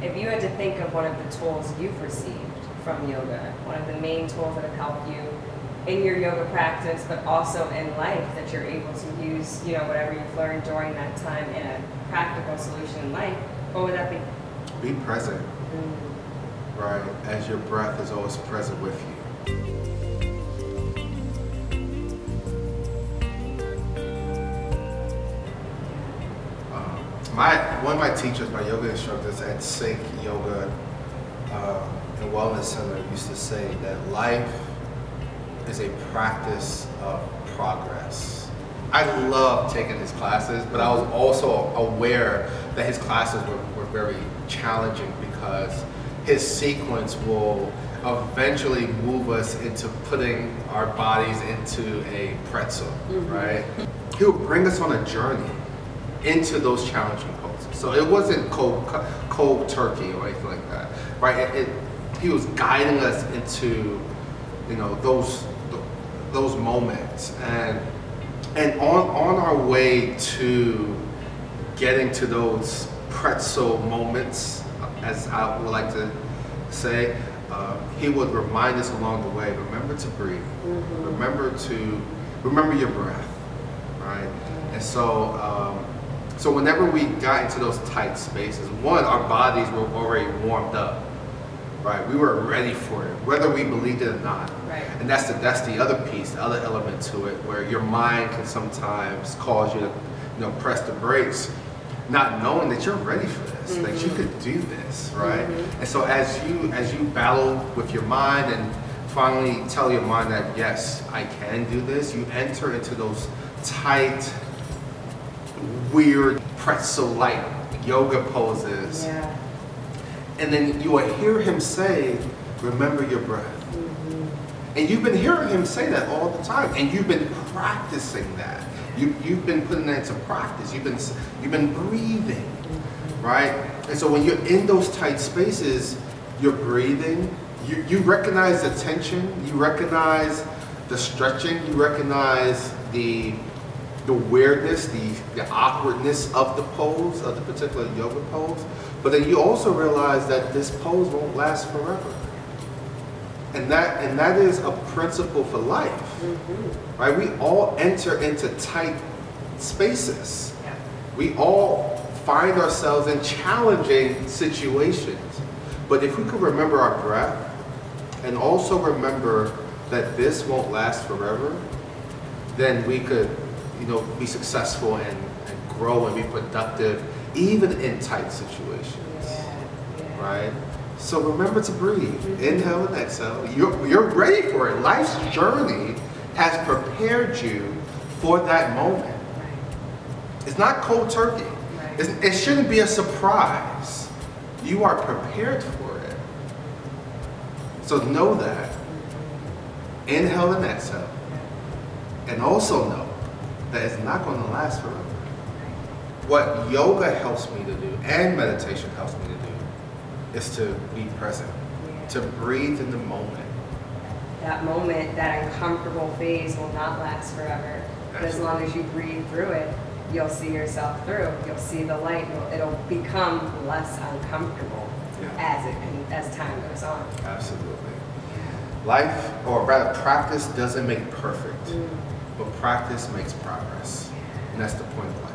If you had to think of one of the tools you've received from yoga, one of the main tools that have helped you in your yoga practice, but also in life that you're able to use, you know, whatever you've learned during that time in a practical solution in life, what would that be? Be present, right? As your breath is always present with you. One of my teachers, my yoga instructors at Sync Yoga and Wellness Center used to say that life is a practice of progress. I loved taking his classes, but I was also aware that his classes were very challenging because his sequence will eventually move us into putting our bodies into a pretzel, right? He would bring us on a journey into those challenging poses. So it wasn't cold turkey or anything like that, right? He was guiding us into, you know, those moments, and on our way to getting to those pretzel moments, as I would like to say, he would remind us along the way, remember to breathe, remember your breath, right? And so whenever we got into those tight spaces, one, our bodies were already warmed up, right? We were ready for it, whether we believed it or not. Right. And that's the other piece, the other element to it, where your mind can sometimes cause you to, you know, press the brakes, not knowing that you're ready for this, that you could do this, right? And so as you battle with your mind and finally tell your mind that yes, I can do this, you enter into those tight, weird pretzel-like yoga poses. Yeah. And then you will hear him say, remember your breath. And you've been hearing him say that all the time, and you've been practicing that. You've been putting that into practice. You've been breathing, right? And so when you're in those tight spaces, you're breathing. You recognize the tension. You recognize the stretching. You recognize the weirdness, the awkwardness of the pose, of the particular yoga pose. But then you also realize that this pose won't last forever. And that is a principle for life, right? We all enter into tight spaces. Yeah. We all find ourselves in challenging situations. But if we could remember our breath and also remember that this won't last forever, then we could, you know, be successful and grow and be productive even in tight situations, right? So remember to breathe, inhale and exhale. You're ready for it. Life's journey has prepared you for that moment. It's not cold turkey. It shouldn't be a surprise. You are prepared for it. So know that. Inhale and exhale. And also know that it's not going to last forever. What yoga helps me to do, and meditation helps me to do, is to be present, to breathe in the moment. That moment, that uncomfortable phase will not last forever. But as long as you breathe through it, you'll see yourself through. You'll see the light. It'll become less uncomfortable as time goes on. Absolutely. Life, or rather practice, doesn't make perfect, but practice makes progress. And that's the point of life.